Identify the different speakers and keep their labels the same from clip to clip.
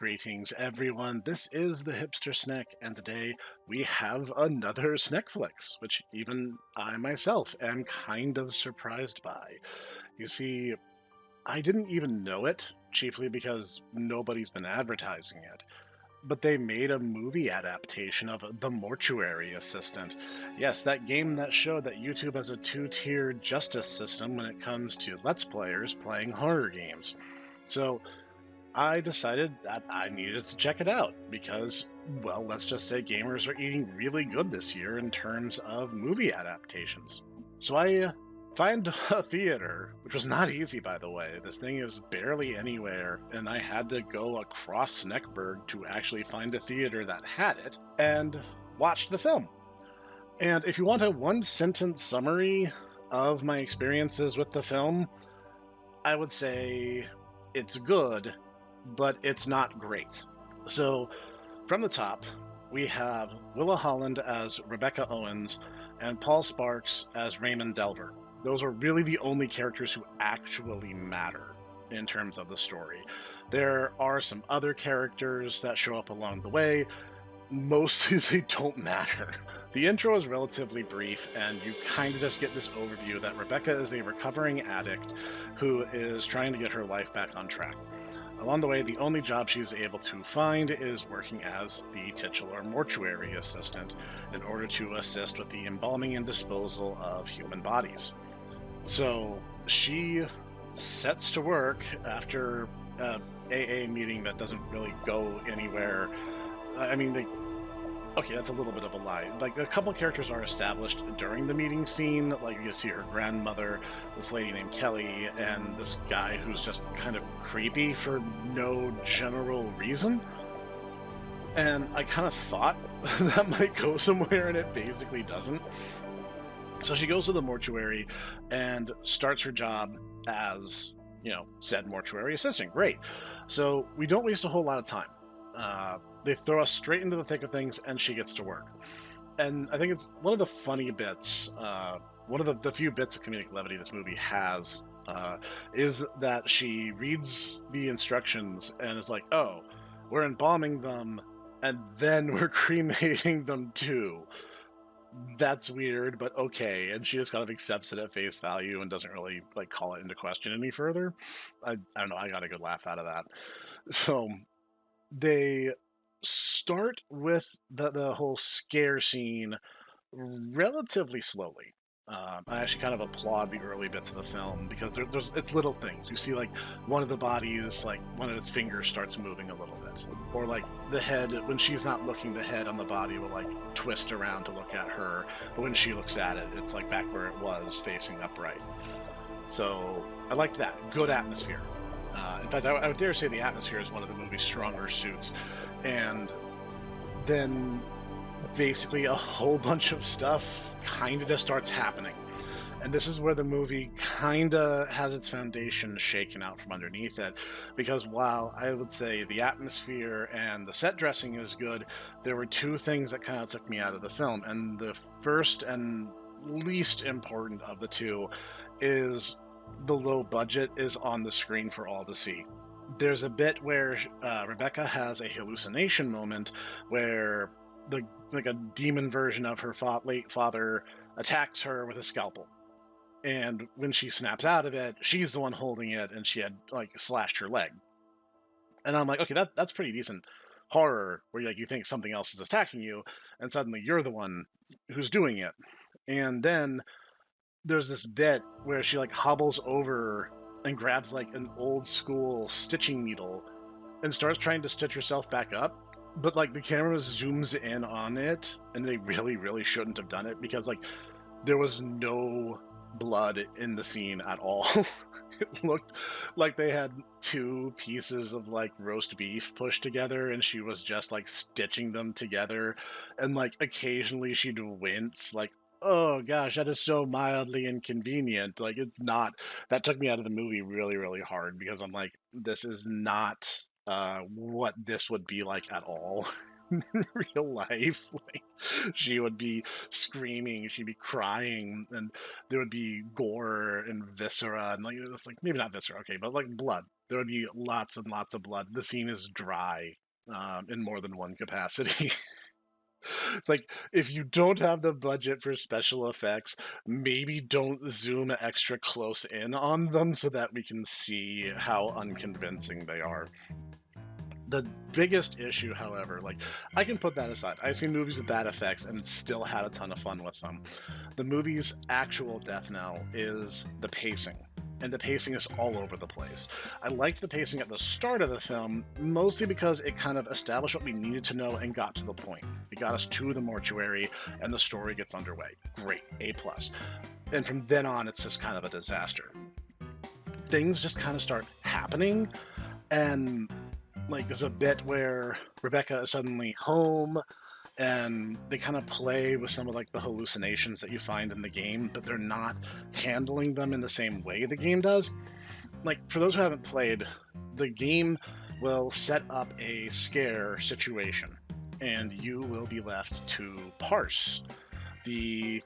Speaker 1: Greetings, everyone. This is the Hipster Snek, and today we have another Snekflix, which even I myself am kind of surprised by. You see, I didn't even know it, chiefly because nobody's been advertising it. But they made a movie adaptation of The Mortuary Assistant. Yes, that game that showed that YouTube has a two-tiered justice system when it comes to Let's Players playing horror games. So, I decided that I needed to check it out because, well, let's just say gamers are eating really good this year in terms of movie adaptations. So I find a theater, which was not easy, by the way. This thing is barely anywhere, and I had to go across Sneckburg to actually find a theater that had it and watched the film. And if you want a one-sentence summary of my experiences with the film, I would say it's good, but it's not great. So, from the top, we have Willa Holland as Rebecca Owens and Paul Sparks as Raymond Delver. Those are really the only characters who actually matter in terms of the story. There are some other characters that show up along the way. Mostly they don't matter. The intro is relatively brief, and you kind of just get this overview that Rebecca is a recovering addict who is trying to get her life back on track. Along the way, the only job she's able to find is working as the titular mortuary assistant in order to assist with the embalming and disposal of human bodies. So she sets to work after a AA meeting that doesn't really go anywhere. I mean, okay, that's a little bit of a lie. Like, a couple characters are established during the meeting scene. Like, you see her grandmother, this lady named Kelly, and this guy who's just kind of creepy for no general reason. And I kind of thought that might go somewhere, and it basically doesn't. So she goes to the mortuary and starts her job as, said mortuary assistant. Great. So we don't waste a whole lot of time. They throw us straight into the thick of things, and she gets to work. And I think it's one of the funny bits, one of the few bits of comedic levity this movie has, is that she reads the instructions and is like, oh, we're embalming them, and then we're cremating them too. That's weird, but okay. And she just kind of accepts it at face value and doesn't really call it into question any further. I don't know, I got a good laugh out of that. So they start with the whole scare scene relatively slowly. I actually kind of applaud the early bits of the film because it's little things. You see, one of the bodies, one of its fingers starts moving a little bit, or the head, when she's not looking, the head on the body will twist around to look at her, but when she looks at it, it's back where it was, facing upright. So I liked that. Good atmosphere. In fact, I would dare say the atmosphere is one of the movie's stronger suits. And then basically a whole bunch of stuff kind of just starts happening. And this is where the movie kind of has its foundation shaken out from underneath it. Because while I would say the atmosphere and the set dressing is good, there were two things that kind of took me out of the film. And the first and least important of the two is the low budget is on the screen for all to see. There's a bit where Rebecca has a hallucination moment where a demon version of her late father attacks her with a scalpel. And when she snaps out of it, she's the one holding it, and she had slashed her leg. And I'm like, okay, that's pretty decent horror where you think something else is attacking you, and suddenly you're the one who's doing it. And then there's this bit where she hobbles over and grabs an old school stitching needle and starts trying to stitch herself back up, but the camera zooms in on it, and they really, really shouldn't have done it because there was no blood in the scene at all. It looked like they had two pieces of roast beef pushed together, and she was just stitching them together, and occasionally she'd wince oh gosh, that is so mildly inconvenient. It's not. That took me out of the movie really, really hard because I'm like, this is not what this would be like at all in real life. She would be screaming, she'd be crying, and there would be gore and viscera, and it's maybe not viscera, okay, but blood. there would be lots and lots of blood. The scene is dry in more than one capacity. It's like if you don't have the budget for special effects, maybe don't zoom extra close in on them so that we can see how unconvincing they are. The biggest issue, however, like I can put that aside. I've seen movies with bad effects and still had a ton of fun with them. The movie's actual death knell is the pacing. And the pacing is all over the place. I liked the pacing at the start of the film, mostly because it kind of established what we needed to know and got to the point. It got us to the mortuary, and the story gets underway. Great, A+. And from then on, it's just kind of a disaster. Things just kind of start happening, and like there's a bit where Rebecca is suddenly home, and they kind of play with some of like the hallucinations that you find in the game, but they're not handling them in the same way the game does. Like, for those who haven't played, the game will set up a scare situation, and you will be left to parse the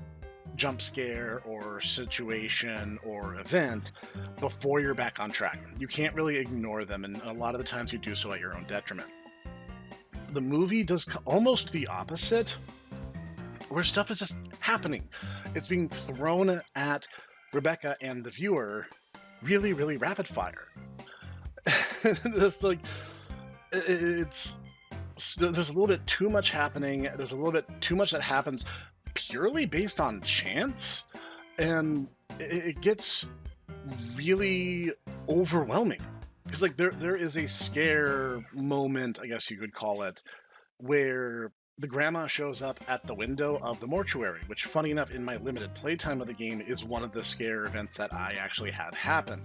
Speaker 1: jump scare or situation or event before you're back on track. You can't really ignore them, and a lot of the times you do so at your own detriment. The movie does almost the opposite, where stuff is just happening. It's being thrown at Rebecca and the viewer really, really rapid fire. It's like, there's a little bit too much happening. There's a little bit too much that happens purely based on chance, and it gets really overwhelming. Because like there is a scare moment, I guess you could call it, where the grandma shows up at the window of the mortuary, which, funny enough, in my limited playtime of the game, is one of the scare events that I actually had happen.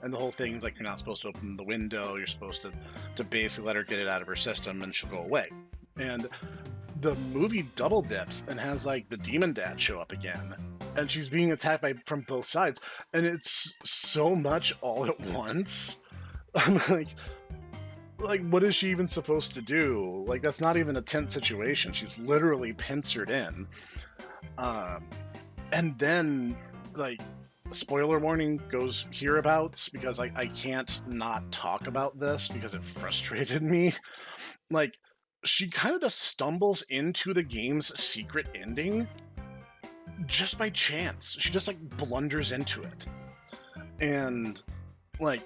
Speaker 1: And the whole thing is like, you're not supposed to open the window, you're supposed to basically let her get it out of her system and she'll go away. And the movie double dips and has like the demon dad show up again, and she's being attacked from both sides, and it's so much all at once. I'm like, what is she even supposed to do? Like, that's not even a tense situation. She's literally pincered in. And then, like, spoiler warning goes hereabouts, because like I can't not talk about this because it frustrated me. Like, she kind of just stumbles into the game's secret ending just by chance. She just like blunders into it. And like,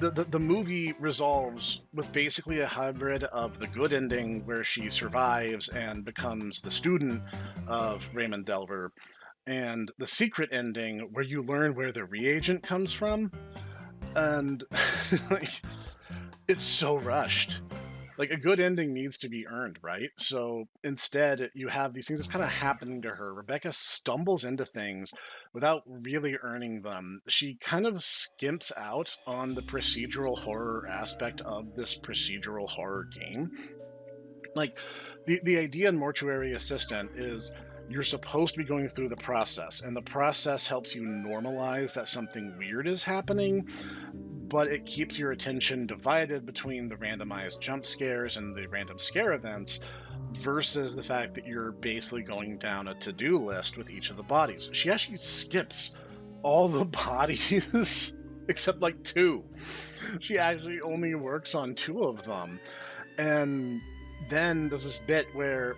Speaker 1: the movie resolves with basically a hybrid of the good ending where she survives and becomes the student of Raymond Delver, and the secret ending where you learn where the reagent comes from. And like, it's so rushed. Like, a good ending needs to be earned, right? So instead, you have these things that's kind of happening to her. Rebecca stumbles into things without really earning them. She kind of skimps out on the procedural horror aspect of this procedural horror game. Like, the idea in Mortuary Assistant is you're supposed to be going through the process, and the process helps you normalize that something weird is happening, but it keeps your attention divided between the randomized jump scares and the random scare events versus the fact that you're basically going down a to-do list with each of the bodies. She actually skips all the bodies except like 2. She actually only works on 2 of them. And then there's this bit where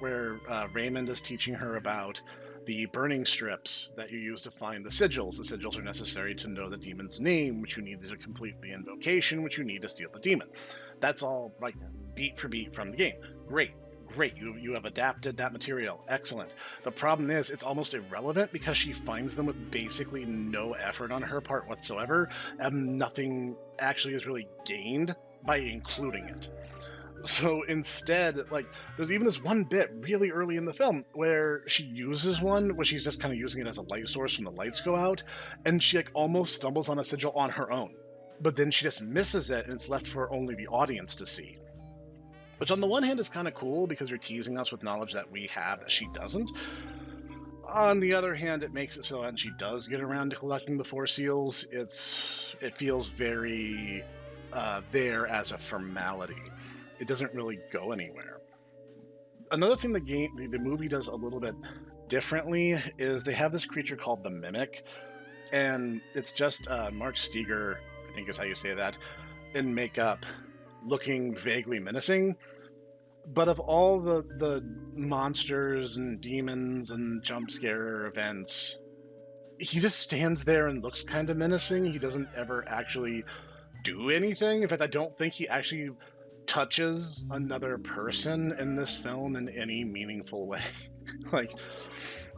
Speaker 1: Raymond is teaching her about the burning strips that you use to find the sigils. The sigils are necessary to know the demon's name, which you need to complete the invocation, which you need to seal the demon. That's all like beat for beat from the game. Great. You have adapted that material. Excellent. The problem is it's almost irrelevant because she finds them with basically no effort on her part whatsoever, and nothing actually is really gained by including it. So instead, like, there's even this one bit really early in the film where she uses one, where she's just kind of using it as a light source when the lights go out, and she like almost stumbles on a sigil on her own. But then she just misses it, and it's left for only the audience to see. Which on the one hand is kind of cool because you're teasing us with knowledge that we have that she doesn't. On the other hand, it makes it so when she does get around to collecting the 4 seals, it feels very there as a formality. It doesn't really go anywhere. Another thing the movie does a little bit differently is they have this creature called the Mimic, and it's just Mark Steger, I think is how you say that, in makeup, looking vaguely menacing. But of all the monsters and demons and jump scare events, he just stands there and looks kind of menacing. He doesn't ever actually do anything. In fact, I don't think he actually touches another person in this film in any meaningful way. Like,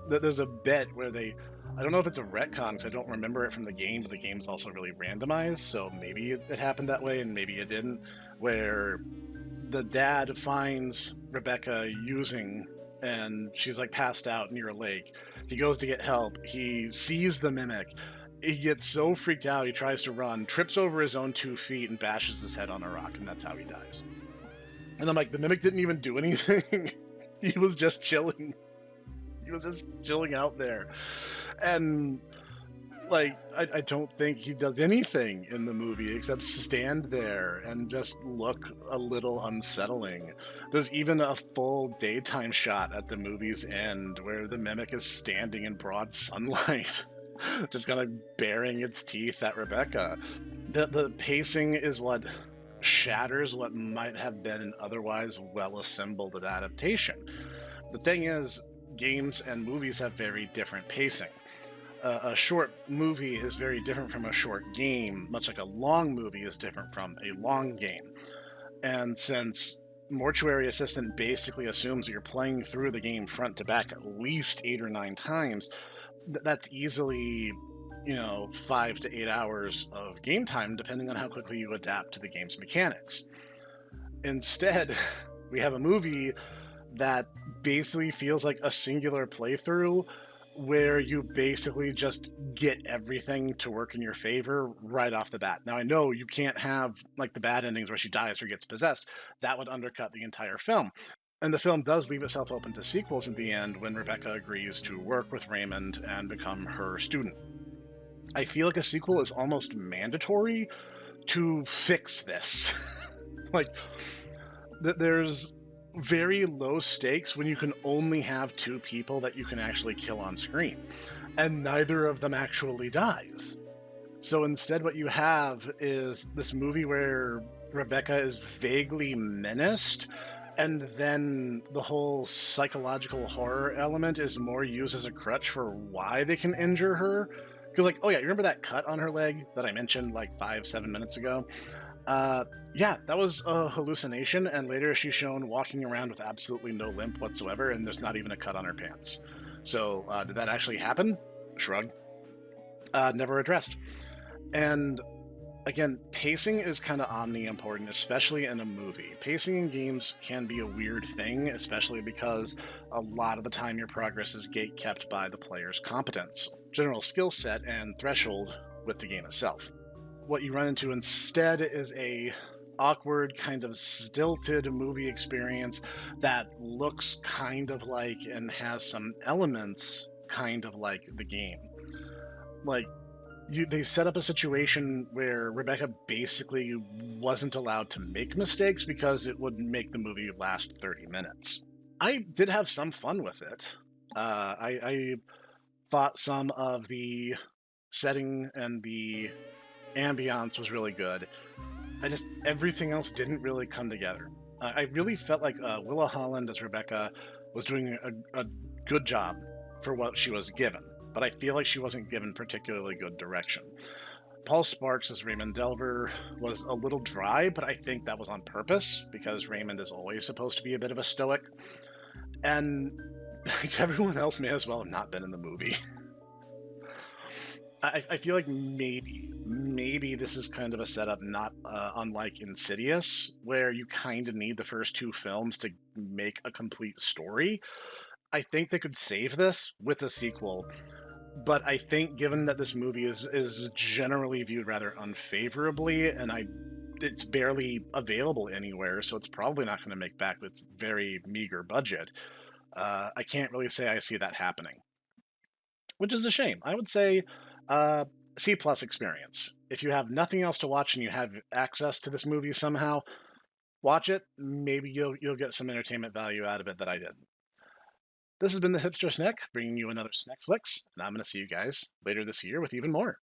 Speaker 1: there's a bit where I don't know if it's a retcon because I don't remember it from the game, but the game's also really randomized, so maybe it happened that way and maybe it didn't, where the dad finds Rebecca using, and she's like passed out near a lake. He goes to get help. He sees the mimic. He gets so freaked out, he tries to run, trips over his own 2 feet, and bashes his head on a rock, and that's how he dies. And I'm like, the mimic didn't even do anything. He was just chilling. He was just chilling out there. And like, I don't think he does anything in the movie except stand there and just look a little unsettling. There's even a full daytime shot at the movie's end where the mimic is standing in broad sunlight, just kind of baring its teeth at Rebecca. The pacing is what shatters what might have been an otherwise well-assembled adaptation. The thing is, games and movies have very different pacing. A short movie is very different from a short game, much like a long movie is different from a long game. And since Mortuary Assistant basically assumes that you're playing through the game front to back at least 8 or 9 times, that's easily, 5 to 8 hours of game time, depending on how quickly you adapt to the game's mechanics. Instead, we have a movie that basically feels like a singular playthrough where you basically just get everything to work in your favor right off the bat. Now, I know you can't have like the bad endings where she dies or gets possessed. That would undercut the entire film. And the film does leave itself open to sequels at the end when Rebecca agrees to work with Raymond and become her student. I feel like a sequel is almost mandatory to fix this. Like, there's very low stakes when you can only have 2 people that you can actually kill on screen, and neither of them actually dies. So instead what you have is this movie where Rebecca is vaguely menaced, and then the whole psychological horror element is more used as a crutch for why they can injure her. Because, like, oh yeah, you remember that cut on her leg that I mentioned like 5-7 minutes ago? Yeah, that was a hallucination, and later she's shown walking around with absolutely no limp whatsoever, and there's not even a cut on her pants. So, did that actually happen? Shrug. Never addressed. And again, pacing is kind of omni-important, especially in a movie. Pacing in games can be a weird thing, especially because a lot of the time your progress is gate-kept by the player's competence, general skill set, and threshold with the game itself. What you run into instead is a awkward, kind of stilted movie experience that looks kind of like and has some elements kind of like the game. Like, they set up a situation where Rebecca basically wasn't allowed to make mistakes because it would make the movie last 30 minutes. I did have some fun with it. I thought some of the setting and the ambiance was really good. Everything else didn't really come together. I really felt like Willa Holland as Rebecca was doing a good job for what she was given, but I feel like she wasn't given particularly good direction. Paul Sparks as Raymond Delver was a little dry, but I think that was on purpose because Raymond is always supposed to be a bit of a stoic, and everyone else may as well have not been in the movie. I feel like maybe this is kind of a setup not unlike Insidious, where you kind of need the first 2 films to make a complete story. I think they could save this with a sequel, but I think given that this movie is generally viewed rather unfavorably, and it's barely available anywhere, so it's probably not going to make back with its very meager budget, I can't really say I see that happening. Which is a shame. I would say C+ experience. If you have nothing else to watch and you have access to this movie somehow, watch it. Maybe you'll get some entertainment value out of it that I did. This has been the Hipster Snek, bringing you another Snekflix, and I'm going to see you guys later this year with even more.